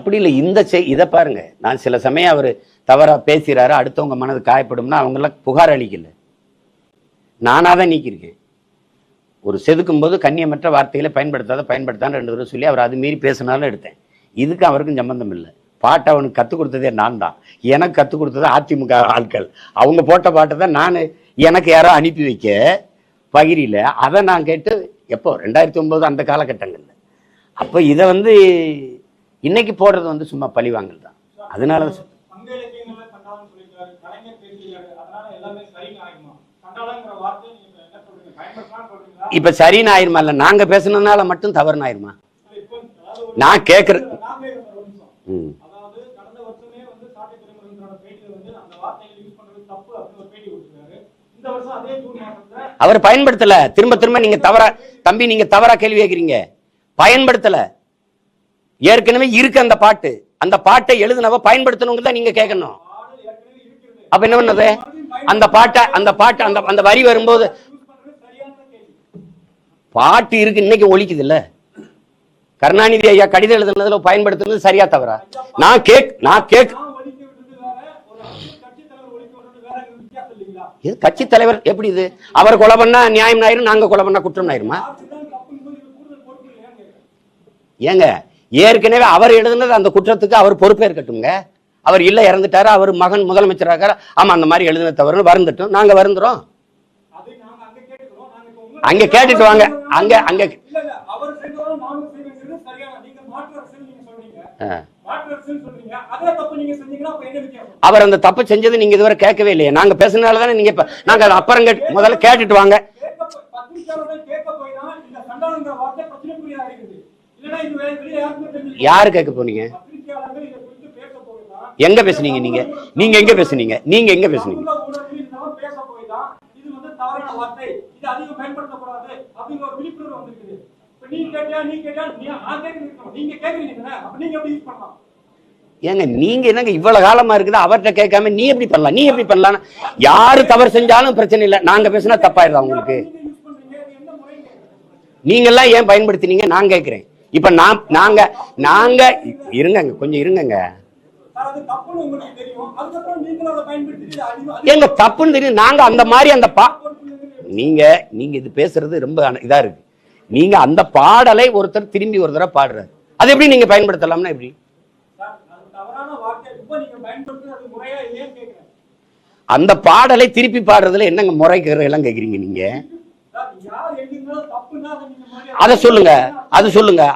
அப்படி இல்லை. இதை பாருங்க, நான் சில சமயம் அவர் தவறா பேசுறாரு, அடுத்தவங்க மனது காயப்படும்னா அவங்கெல்லாம் புகார் அளிக்கல, நானா தான் நீக்கியிருக்கேன். ஒரு செதுக்கும் போது கண்ணியமற்ற வார்த்தைகளை பயன்படுத்தாத 2 தடவை சொல்லி அவர் அது மீறி பேசினாலும் எடுத்தேன். இதுக்கு அவருக்கும் சம்பந்தம் இல்லை. பாட்டை அவனுக்கு கற்றுக் கொடுத்ததே நான் தான். எனக்கு கற்றுக் கொடுத்தது அதிமுக ஆட்கள். அவங்க போட்ட பாட்டை தான் நான் எனக்கு யாரோ அனுப்பி வைக்க பகிரில, அதை நான் கேட்டு எப்போ 2009 அந்த காலகட்டங்கள்ல. அப்போ இதை இன்னைக்கு போடுறது சும்மா பழிவாங்கல் தான். அதனால இப்ப சரின்னு ஆயிருமா? இல்ல நாங்க பேசுனதுனால மட்டும் தவறுன்னு ஆயிருமா? நான் கேக்குறேன். அவர் பயன்படுத்தல. திரும்ப நீங்க தவறா தம்பி, நீங்க தவறா கேள்வி கேட்கிறீங்க. பயன்படுத்தல. ஏற்கனவே இருக்கு அந்த பாட்டை எழுதுனவ பயன்படுத்தணுங்கிறத நீங்க கேட்கணும். அப்ப என்ன பண்ணது? அந்த பாட்டை அந்த வரி வரும்போது பாட்டு இருக்கு, இன்னைக்கு ஒழிக்குது இல்ல. கருணாநிதி ஐயா கடிதம் எழுதுனதுல பயன்படுத்துறது சரியா தவறா? நான் கேக் கட்சி தலைவர் எப்படி இது? அவர் கொலை பண்ணா நியாயம் ஆயிரும், நாங்க கொலை பண்ணா குற்றம் ஆயிருமா? ஏங்க, ஏற்கனவே அவர் எழுதுனது அந்த குற்றத்துக்கு அவர் பொறுப்பேற்கட்டுங்க. அவர் இல்ல, இறந்துட்டாரு, அவர் மகன் முதலமைச்சராக, ஆமா அந்த மாதிரி எழுதின தவறு வருந்துட்டோம், நாங்க வருந்துறோம். அங்க கேட்டுட்டு வாங்க. அங்க அவர் அந்த தப்பு செஞ்சது நீங்க இதுவரை கேட்கவே இல்லையா? நாங்க பேசினாலதானே நீங்க நாங்க அப்புறம் முதல்ல கேட்டுட்டு வாங்க. யாரு கேட்க போனீங்க? எங்க பேசுனீங்க? நீங்க எங்க பேசுனீங்க? ஏங்க நீங்க என்னங்க இவ்வளவு காலமா இருக்குது, அவர்கிட்ட கேட்காம நீ எப்படி பண்ணலாம்? யாரு தவறு செஞ்சாலும் பிரச்சனை இல்லை, நாங்க பேசினா தப்பாயிருதா உங்களுக்கு? நீங்க எல்லாம் ஏன் பயன்படுத்தினீங்க நான் கேட்கிறேன். இப்ப நாங்க இருங்க, கொஞ்சம் இருங்க. எங்க தப்புன்னு தெரியும். நாங்க அந்த மாதிரி நீங்க இது பேசுறது ரொம்ப இதா இருக்கு. நீங்க அந்த பாடலை ஒருத்தர் திரும்பி ஒரு தடவை பாடுறாரு, அது எப்படி நீங்க பயன்படுத்தலாம்னா எப்படி? அந்த பாடலை திருப்பி பாடுறதுல என்னங்க முறைக்கிற எல்லாம் கேக்குறீங்க நீங்க? அதை சொல்லுங்க,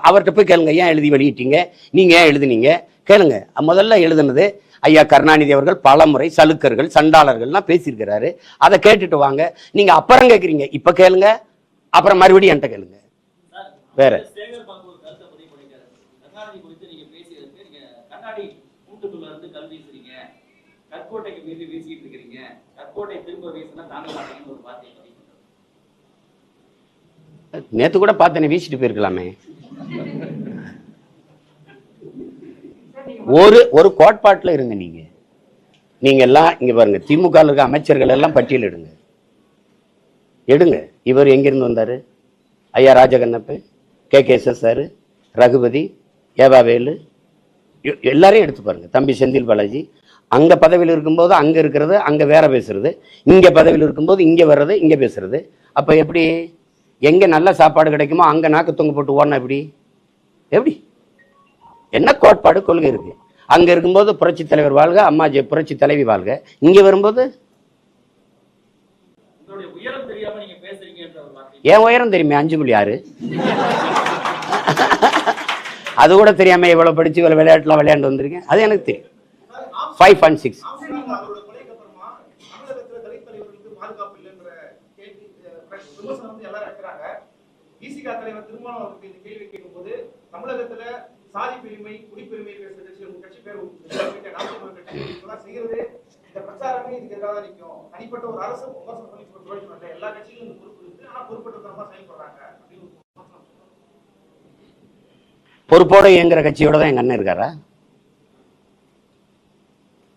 அவர்கிட்ட போய் கேளுங்க. ஏன் எழுதி வெளியிட்டீங்க, நீங்க ஏன் எழுதுனீங்க கேளுங்க. முதல்ல எழுதுனது ஐயா கருணாநிதி அவர்கள் பல முறை சலுக்கர்கள் சண்டாளர்கள்லாம் பேசியிருக்கிறாரு. அதை கேட்டுட்டு வாங்க. நீங்க அப்புறம் கேட்குறீங்க, இப்ப கேளுங்க, அப்புறம் மறுபடியும் என்கிட்ட கேளுங்க. வேற நேத்து கூட பார்த்தேன், வீசிட்டு போயிருக்கலாமே. ஒரு கோட்பாட்டுல இருங்க. நீங்க எல்லாம் இங்க பாருங்க, திமுக இருக்க அமைச்சர்கள் எல்லாம் பட்டியல் எடுங்க. இவர் எங்கிருந்து வந்தாரு? ஐயா ராஜகண்ணப்ப, KKS சார், ரகுபதி, ஏவாவேலு, எல்லாரையும் எடுத்து பாருங்க. தம்பி செந்தில் பாலாஜி அங்க பதவியில் இருக்கும்போது அங்க இருக்கிறது அங்க வேற பேசுறது, இங்க பதவியில் இருக்கும்போது இங்க வர்றது இங்க பேசுறது. அப்ப எப்படி? எங்க நல்ல சாப்பாடு கிடைக்குமோ அங்க நாக்கு தொங்க போட்டு ஓடனா எப்படி? என்ன கோட்பாடு கொள்கை இருக்கு? அங்க இருக்கும்போது புரட்சி தலைவர் வாழ்க, அம்மா புரட்சி தலைவி வாழ்க. இங்க வரும்போது என் உயரம் தெரியுமே, 5.6. அது கூட தெரியாம இவ்வளவு படிச்சு இவ்வளவு விளையாட்டுலாம் விளையாண்டு வந்திருக்கேன், அது எனக்கு தெரியும். 5.6. சாதி பெருமை குடிப்பெருமை கட்சி பேர் செய்யறது இந்த பிரச்சாரமே இதுக்கு எதிராக நிற்கும். தனிப்பட்ட ஒரு அரசு விமர்சனம் பண்ணி பிரயோஜனம் இல்லை. எல்லா கட்சிகளும் இந்த பொறுப்பு இருக்கு, ஆனா பொறுப்பற்றத்தனமா செயல்படுறாங்க அப்படின்னு பொறுப்போட இயங்குற கட்சியோட தான் எங்க அண்ணன் இருக்காரா?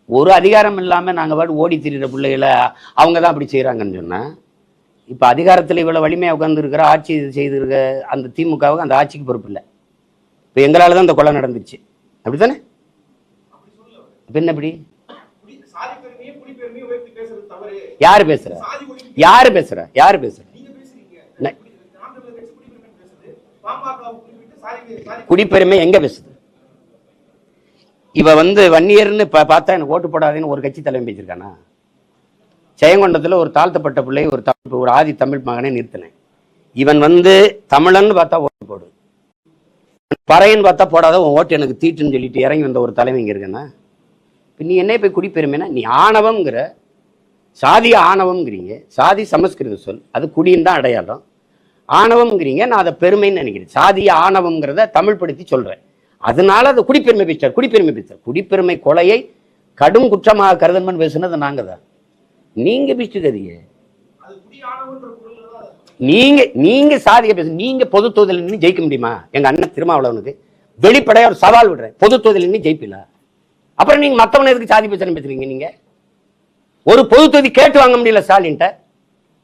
ஒரு அதிகாரம் இல்லாம நாங்க பாட்டு ஓடி திரிகிற பிள்ளைகளை அவங்க தான் அப்படி செய்யறாங்கன்னு சொன்னா, இப்ப அதிகாரத்துல இவ்வளவு வலிமையா உட்கார்ந்து இருக்கிற ஆட்சி செய்திருக்க அந்த திமுகவுக்கு அந்த ஆட்சிக்கு பொறுப்பு இல்லை. இப்போ எங்களால் தான் இந்த கொலை நடந்துச்சு. அப்படித்தானே? என்ன அப்படி யாரு பேசுற? யாரு பேசுற? யாரு பேசுற? குடிப்பெருமை எங்க பேசுது? இவ வன்னியர்னு பார்த்தா எனக்கு ஓட்டு போடாதுன்னு ஒரு கட்சி தலைமை பேசிருக்கானா? ஜெயங்கொண்டத்துல ஒரு தாழ்த்தப்பட்ட பிள்ளை ஒரு ஆதி தமிழ் மகனை நிறுத்தினேன். இவன் தமிழன் பார்த்தா ஓட்டு போடு, பறையன்னு பார்த்தா போடாத, உன் ஓட்டு எனக்கு தீட்டுன்னு சொல்லிட்டு இறங்கி வந்த ஒரு தலைமை இங்க இருக்கேன்னா நீ என்ன போய் குடிப்பெருமைனா? நீ ஆணவம்ங்கிற, சாதிய ஆணவம்ங்கிறீங்க. சாதி சமஸ்கிருத சொல், அது குடியின் தான் அடையாளம். ஆணவம்ங்கிறீங்க, நான் அதை பெருமைன்னு நினைக்கிறேன். சாதிய ஆணவம்ங்கிறத தமிழ் படுத்தி சொல்றேன். அதனால அதை குடிப்பெருமை பேச்சார். குடிப்பெருமை கொலையை கடும் குற்றமாக கருதன்மன் பேசுனது நாங்க தான். நீங்க பேசுறீங்க. நீங்க சாதிய பேச, நீங்க பொது தொகுதியில் நின்று ஜெயிக்க முடியுமா? எங்க அண்ணன் திருமாவளவனுக்கு வெளிப்படையா ஒரு சவால் விடுறேன், பொது தொகுதியில் நின்று ஜெயிப்பில. அப்புறம் நீங்க மத்தவன எதுக்கு சாதி பிரச்சனை பேசுறீங்க? நீங்க ஒரு பொது தொகுதி கேட்டு வாங்க முடியல ஸ்டாலின்.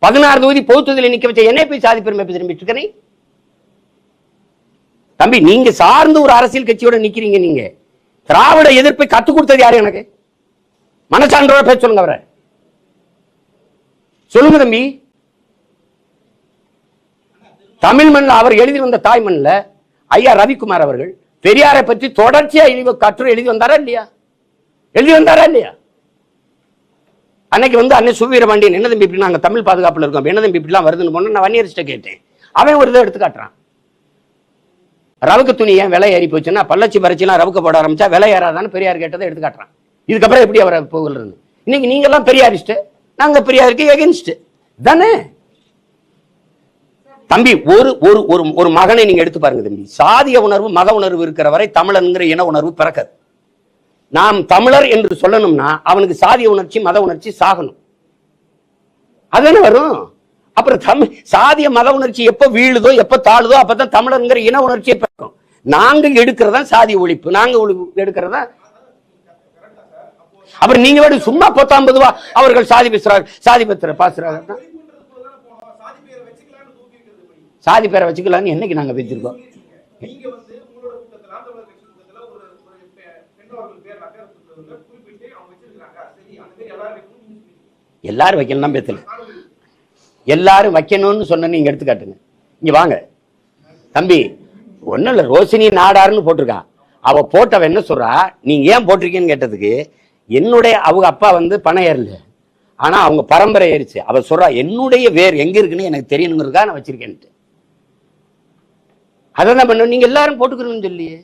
16 தொகுதி பொது தொகுதியில் நிக்க வச்ச என்ன போய் சாதி பெருமை பேசுறீங்க? தம்பி, நீங்க சார்ந்து ஒரு அரசியல் கட்சியோட நிக்கிறீங்க. நீங்க திராவிட எதிர்ப்பை கத்துக் கொடுத்தது யாரு? எனக்கு மனசான்றோட பேச சொல்லுங்க. அவரை சொல்லுங்க தம்பி. தமிழ் மண்ணில் அவர் எழுதி வந்த தாய் மண்ணில் ஐயா ரவிக்குமார் அவர்கள் பெரியாரை பற்றி தொடர்ச்சியா கட்டுரை எழுதி வந்தாரா இல்லையா? அன்னைக்கு அண்ணன் சுவீரபாண்டியன் என்ன தம்பி இப்படி நாங்க தமிழ் பாதுகாப்புல இருக்கோம், என்ன தம்பி இப்படிலாம் வருதுன்னு போன நான் வன்னியர்கிட்ட கேட்டேன். அவன் ஒரு இதை எடுத்து காட்டுறான். ரவுக்கு துணி ஏன் விலை ஏறி போச்சுன்னா பள்ளச்சி பறிச்சுலாம் ரவுக்க போட ஆரம்பிச்சா விலை ஏறாதான்னு பெரியார் கேட்டதை எடுத்து காட்டுறான். இதுக்கப்புறம் எப்படி அவரை போகிறது? இன்னைக்கு நீங்க எல்லாம் பெரியாரிஸ்ட், நாங்க பெரியாருக்கு எகென்ஸ்ட் தானே தம்பி. ஒரு மகனை நீங்க எடுத்து பாருங்க தம்பி. சாதிய உணர்வு மத உணர்வு இருக்கிற வரை தமிழன்கிற இன உணர்வு பிறக்காது. நாம் தமிழர் என்று சொல்லணும்னா அவனுக்கு சாதிய உணர்ச்சி மத உணர்ச்சி சாகணும், அதுதானே வரும். அப்புறம் சாதிய மத உணர்ச்சி எப்ப வீழுதோ எப்ப தாழுதோ அப்பதான் தமிழர்ங்கிற இன உணர்ச்சியை பிறக்கும். நாங்க எடுக்கிறதா சாதிய ஒழிப்பு, நாங்க எடுக்கிறதா. அப்புறம் நீங்க சும்மா 50 ரூபா அவர்கள் சாதி பேசுறாங்க, சாதி பத்திர பாசுறாங்க. சாதி பேரை வச்சுக்கலான்னு என்னைக்கு நாங்க பேசிருக்கோம்? எல்லாரும் வைக்கணும் பேசல, எல்லாரும் வைக்கணும்னு சொன்ன நீங்க எடுத்து காட்டுங்க. இங்க வாங்க தம்பி. ஒன்னும் இல்ல, ரோஷினி நாடாருன்னு போட்டிருக்கா. அவ போட்டவ என்ன சொல்றா, நீங்க ஏன் போட்டிருக்கீன்னு கேட்டதுக்கு என்னுடைய அவங்க அப்பா பணம் ஏறல, ஆனா அவங்க பரம்பரை ஏறிச்சு. அவ சொல்றா என்னுடைய வேர் எங்க இருக்குன்னு எனக்கு தெரியணுங்கிறதுக்காக நான் வச்சிருக்கேன்ட்டு. அதான் பண்ண நீங்க எல்லாரும் போட்டுக்கணும்னு சொல்லியே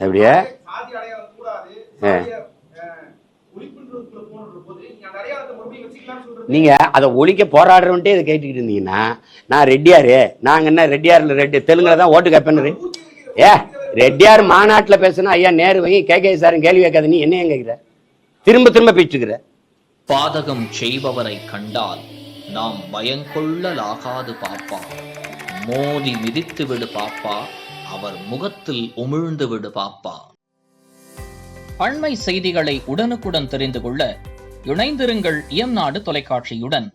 அப்படியே. நீங்க அதை ஒழிக்க போராடுறோன்ட்டே இதை கேட்டுக்கிட்டு இருந்தீங்கன்னா நான் ரெட்டியாரு, நாங்க என்ன ரெட்டியார்ல தெலுங்குல தான் ஓட்டு கேட்பேன்னு. ரெட்டியார் மாநாட்டுல பேசணும் ஐயா நேரு வை கே சார் கேள்வி கேட்காத, நீ என்ன கேட்கிற? திரும்ப பேச்சுக்கிற. பாதகம் செய்பவரை கண்டால் நாம் பயங்கொள்ளலாகாது பாப்பா, மோதி மிதித்து விடு பாப்பா, அவர் முகத்தில் உமிழ்ந்து விடு பாப்பா. அண்மை செய்திகளை உடனுக்குடன் தெரிந்து கொள்ள இணைந்திருங்கள் இயம்நாடு தொலைக்காட்சியுடன்.